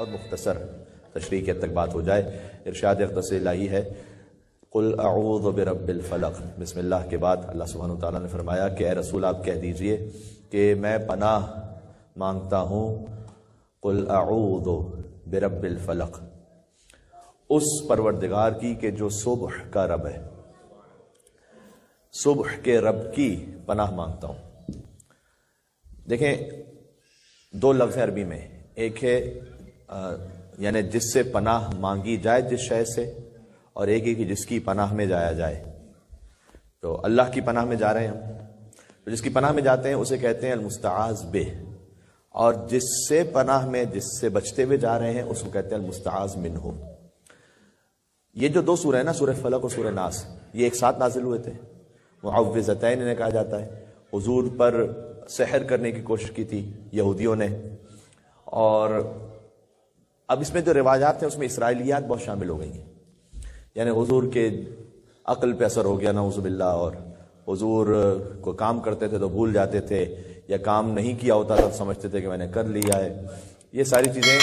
اور مختصر تشریح کے تک بات ہو جائے۔ ارشاد اقدس الہی ہے قل اعوذ برب الفلق، بسم اللہ کے بعد اللہ سبحانہ وتعالیٰ نے فرمایا کہ اے رسول آپ کہہ دیجئے کہ میں پناہ مانگتا ہوں، قل اعوذ برب الفلق، اس پروردگار کی کہ جو صبح کا رب ہے، صبح کے رب کی پناہ مانگتا ہوں۔ دیکھیں دو لفظ ہیں عربی میں، ایک ہے یعنی جس سے پناہ مانگی جائے جس شے سے، اور ایک ہے کہ جس کی پناہ میں جایا جائے۔ تو اللہ کی پناہ میں جا رہے ہیں ہم، تو جس کی پناہ میں جاتے ہیں اسے کہتے ہیں المستعاذ بہ، اور جس سے پناہ میں جس سے بچتے ہوئے جا رہے ہیں اس کو کہتے ہیں المستعاذ منہ۔ یہ جو دو سورہ ہیں نا، سورہ فلق اور سورہ ناس، یہ ایک ساتھ نازل ہوئے تھے، معوذتین انہیں کہا جاتا ہے۔ حضور پر سحر کرنے کی کوشش کی تھی یہودیوں نے، اور اب اس میں جو روایات ہیں اس میں اسرائیلیات بہت شامل ہو گئی ہیں، یعنی حضور کے عقل پہ اثر ہو گیا نعوذ باللہ، اور حضور کو کام کرتے تھے تو بھول جاتے تھے، یا کام نہیں کیا ہوتا تو سمجھتے تھے کہ میں نے کر لیا ہے۔ یہ ساری چیزیں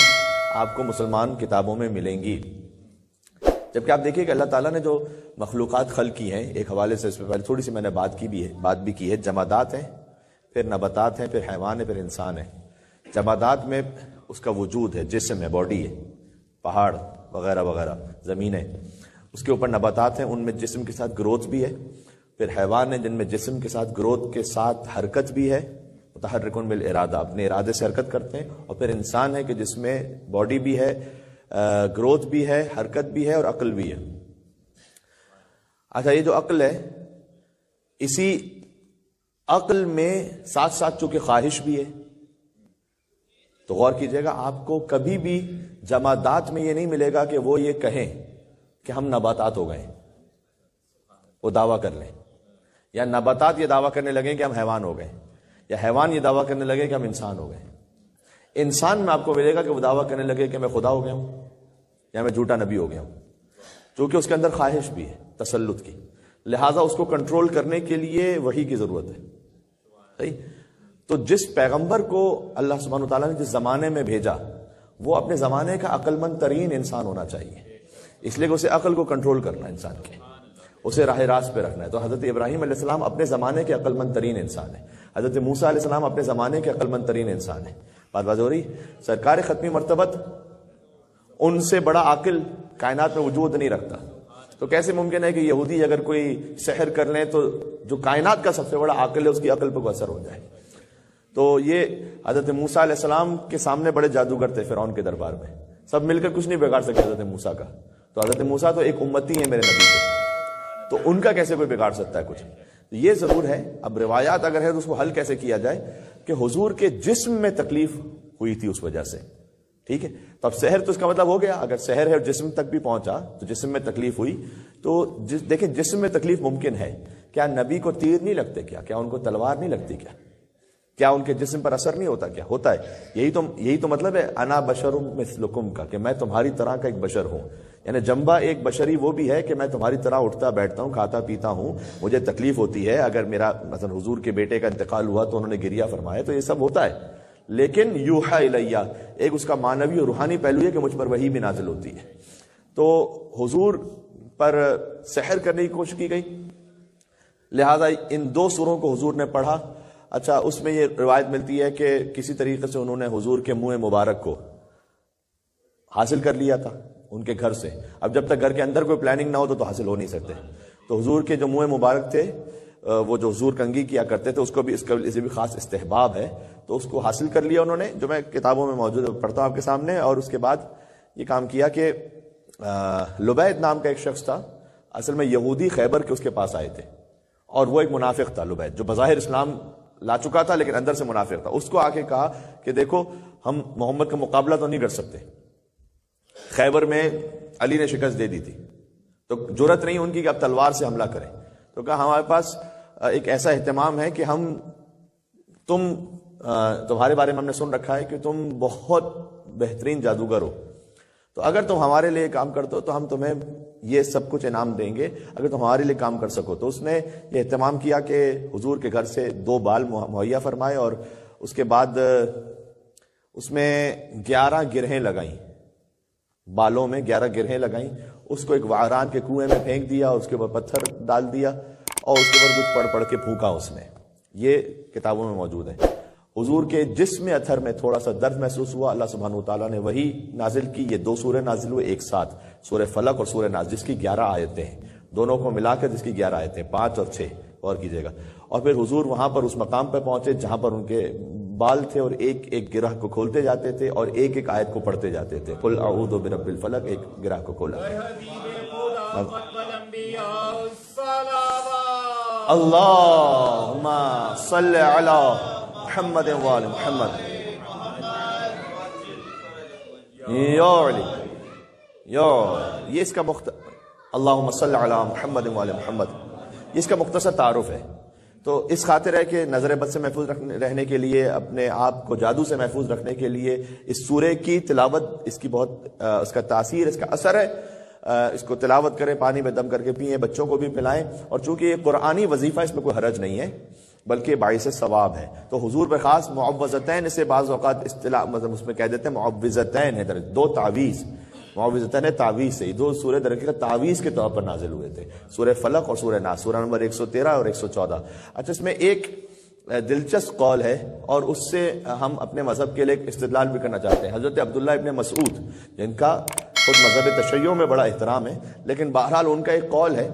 آپ کو مسلمان کتابوں میں ملیں گی، جبکہ آپ دیکھیے کہ اللہ تعالیٰ نے جو مخلوقات خلق کی ہیں، ایک حوالے سے اس پہ پہلے تھوڑی سی میں نے بات بھی کی ہے، جمادات ہیں، پھر نباتات ہیں، پھر حیوان ہے، پھر انسان ہے۔ جمادات میں اس کا وجود ہے، جسم ہے، باڈی ہے، پہاڑ وغیرہ وغیرہ، زمین ہے، اس کے اوپر نباتات ہیں، ان میں جسم کے ساتھ گروتھ بھی ہے، پھر حیوان ہیں جن میں جسم کے ساتھ گروتھ کے ساتھ حرکت بھی ہے، متحرکون بالارادہ، اپنے ارادے سے حرکت کرتے ہیں، اور پھر انسان ہے کہ جس میں باڈی بھی ہے، گروتھ بھی ہے، حرکت بھی ہے، اور عقل بھی ہے۔ اچھا، یہ جو عقل ہے، اسی عقل میں ساتھ ساتھ چونکہ خواہش بھی ہے، تو غور کیجئے گا آپ کو کبھی بھی جمادات میں یہ نہیں ملے گا کہ وہ یہ کہیں کہ ہم نباتات ہو گئے، وہ دعویٰ کر لیں، یا نباتات یہ دعویٰ کرنے لگیں کہ ہم حیوان ہو گئے، یا حیوان یہ دعویٰ کرنے لگے کہ ہم انسان ہو گئے۔ انسان میں آپ کو ملے گا کہ وہ دعویٰ کرنے لگے کہ میں خدا ہو گیا ہوں، یا میں جھوٹا نبی ہو گیا ہوں، چونکہ اس کے اندر خواہش بھی ہے تسلط کی، لہٰذا اس کو کنٹرول کرنے کے لیے وحی کی ضرورت ہے۔ صحیح؟ تو جس پیغمبر کو اللہ سبحانہ وتعالیٰ نے جس زمانے میں بھیجا، وہ اپنے زمانے کا عقل مند ترین انسان ہونا چاہیے، اس لیے کہ اسے عقل کو کنٹرول کرنا ہے، انسان کے اسے راہ راست پہ رکھنا ہے۔ تو حضرت ابراہیم علیہ السلام اپنے زمانے کے عقل مند ترین انسان ہیں، حضرت موسیٰ علیہ السلام اپنے زمانے کے عقل مند ترین انسان ہیں۔ بات واضح ہو رہی؟ سرکار ختمی مرتبت ان سے بڑا عاقل کائنات میں وجود نہیں رکھتا، تو کیسے ممکن ہے کہ یہودی اگر کوئی سحر کر لیں تو جو کائنات کا سب سے بڑا عاقل ہے اس کی عقل پہ کوئی اثر ہو جائے؟ تو یہ حضرت موسیٰ علیہ السلام کے سامنے بڑے جادوگر تھے فرعون کے دربار میں، سب مل کر کچھ نہیں بگاڑ سکے حضرت موسیٰ کا، تو حضرت موسیٰ تو ایک امتی ہیں میرے نبی کے، تو ان کا کیسے کوئی بگاڑ سکتا ہے کچھ؟ یہ ضرور ہے۔ اب روایات اگر ہے تو اس کو حل کیسے کیا جائے کہ حضور کے جسم میں تکلیف ہوئی تھی اس وجہ سے، ٹھیک ہے؟ تو اب سحر تو اس کا مطلب ہو گیا، اگر سحر ہے اور جسم تک بھی پہنچا تو جسم میں تکلیف ہوئی، تو دیکھیں جسم میں تکلیف ممکن ہے، کیا نبی کو تیر نہیں لگتے؟ کیا ان کو تلوار نہیں لگتی؟ کیا ان کے جسم پر اثر نہیں ہوتا؟ کیا ہوتا ہے؟ یہی تو مطلب ہے انا بشر مثلکم کا، کہ میں تمہاری طرح کا ایک بشر ہوں، یعنی جنبہ ایک بشری وہ بھی ہے کہ میں تمہاری طرح اٹھتا بیٹھتا ہوں، کھاتا پیتا ہوں، مجھے تکلیف ہوتی ہے، اگر میرا مثلا حضور کے بیٹے کا انتقال ہوا تو انہوں نے گریہ فرمایا، تو یہ سب ہوتا ہے، لیکن یوحا الیہ ایک اس کا معنوی اور روحانی پہلو ہے کہ مجھ پر وحی بھی نازل ہوتی ہے۔ تو حضور پر سحر کرنے کی کوشش کی گئی، لہذا ان دو سوروں کو حضور نے پڑھا۔ اچھا، اس میں یہ روایت ملتی ہے کہ کسی طریقے سے انہوں نے حضور کے منہ مبارک کو حاصل کر لیا تھا ان کے گھر سے، اب جب تک گھر کے اندر کوئی پلاننگ نہ ہو تو حاصل ہو نہیں سکتے، تو حضور کے جو منہ مبارک تھے، وہ جو حضور کنگھی کیا کرتے تھے، اس کو بھی اسے بھی خاص استحباب ہے، تو اس کو حاصل کر لیا انہوں نے، جو میں کتابوں میں موجود پڑھتا ہوں آپ کے سامنے۔ اور اس کے بعد یہ کام کیا کہ لبید نام کا ایک شخص تھا، اصل میں یہودی خیبر کے اس کے پاس آئے تھے، اور وہ ایک منافق تھا لبید، جو بظاہر اسلام لا چکا تھا لیکن اندر سے منافق تھا۔ اس کو آ کے کہا کہ دیکھو ہم محمد کا مقابلہ تو نہیں کر سکتے، خیبر میں علی نے شکست دے دی تھی، تو جرأت نہیں ان کی کہ اب تلوار سے حملہ کریں، تو کہا ہمارے پاس ایک ایسا اہتمام ہے کہ تمہارے بارے میں ہم نے سن رکھا ہے کہ تم بہت بہترین جادوگر ہو، تو اگر تم ہمارے لیے کام کرتے ہو تو ہم تمہیں یہ سب کچھ انعام دیں گے اگر تم ہمارے لیے کام کر سکو۔ تو اس نے یہ اہتمام کیا کہ حضور کے گھر سے 2 بال مہیا فرمائے، اور اس کے بعد اس میں 11 گرہیں لگائیں، بالوں میں 11 گرہیں لگائیں، اس کو ایک وعران کے کنویں میں پھینک دیا اور اس کے اوپر پتھر ڈال دیا اور اس کے اوپر کچھ پڑھ کے پھونکا اس نے. یہ کتابوں میں موجود ہے. حضور کے جسم اتھر میں تھوڑا سا درد محسوس ہوا، اللہ سبحانہ وتعالیٰ نے وہی نازل کی. یہ 2 سورہ نازل ہوئے ایک ساتھ، سورہ فلق اور سورہ ناس، جس کی 11 آیتیں ہیں، دونوں کو ملا کر جس کی 11 آیتیں، 5 اور 6 غور کیجیے گا. اور پھر حضور وہاں پر اس مقام پہ پہنچے جہاں پر ان کے بال تھے اور ایک ایک گرہ کو کھولتے جاتے تھے اور ایک ایک آیت کو پڑھتے جاتے تھے. قل اعوذ برب الفلق، ایک گرہ کو کھولا. اللہم صل علی محمد وآل محمد. یہ اس کا اللہم صل علی محمد وآل محمد، یہ اس کا مختصر تعارف ہے. تو اس خاطر ہے کہ نظر بد سے محفوظ رہنے کے لیے، اپنے آپ کو جادو سے محفوظ رکھنے کے لیے اس سورے کی تلاوت، اس کی بہت اس کا تاثیر، اس کا اثر ہے. اس کو تلاوت کریں، پانی میں دم کر کے پئیں، بچوں کو بھی پلائیں. اور چونکہ یہ قرآنی وظیفہ، اس میں کوئی حرج نہیں ہے بلکہ باعث ثواب ہے. تو حضور پہ خاص معوذتین، اسے بعض اوقات اصطلاح مطلب اس میں کہہ دیتے ہیں معوذتین ہے، 2 تعویذ. معوذتین تعویذ سے 2 سورہ در حقیقت تعویذ کے طور پر نازل ہوئے تھے، سورہ فلق اور سورہ ناس، سورہ نمبر 113 اور 114. اچھا، اس میں ایک دلچسپ قول ہے اور اس سے ہم اپنے مذہب کے لیے ایک استدلال بھی کرنا چاہتے ہیں. حضرت عبداللہ ابن مسعود، جن کا خود مذہب تشیع میں بڑا احترام ہے، لیکن بہرحال ان کا ایک قول ہے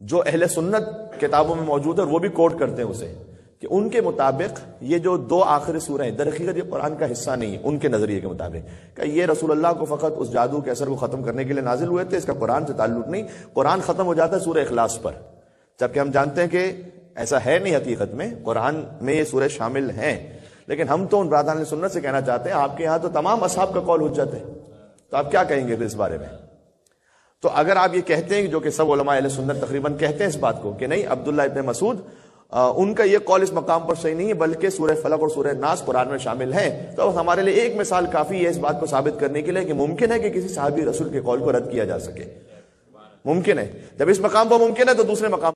جو اہل سنت کتابوں میں موجود ہے، اور وہ بھی کوٹ کرتے ہیں اسے، کہ ان کے مطابق یہ جو 2 آخری سورہ ہیں در حقیقت یہ قرآن کا حصہ نہیں ہے. ان کے نظریے کے مطابق کہ یہ رسول اللہ کو فقط اس جادو کے اثر کو ختم کرنے کے لیے نازل ہوئے تھے، اس کا قرآن سے تعلق نہیں. قرآن ختم ہو جاتا ہے سورہ اخلاص پر، جبکہ ہم جانتے ہیں کہ ایسا ہے نہیں. حقیقت میں قرآن میں یہ سورہ شامل ہیں، لیکن ہم تو ان برادران سنت سے کہنا چاہتے ہیں آپ کے یہاں تو تمام اصحاب کا قول حجت ہے، تو آپ کیا کہیں گے پھر اس بارے میں؟ تو اگر آپ یہ کہتے ہیں، جو کہ سب علماء اہل سنت تقریباً کہتے ہیں اس بات کو کہ نہیں عبداللہ ابن مسعود ان کا یہ قول اس مقام پر صحیح نہیں ہے بلکہ سورہ فلق اور سورہ ناس قرآن میں شامل ہیں، تو ہمارے لیے ایک مثال کافی ہے اس بات کو ثابت کرنے کے لیے کہ ممکن ہے کہ کسی صحابی رسول کے قول کو رد کیا جا سکے. ممکن ہے. جب اس مقام پر ممکن ہے تو دوسرے مقام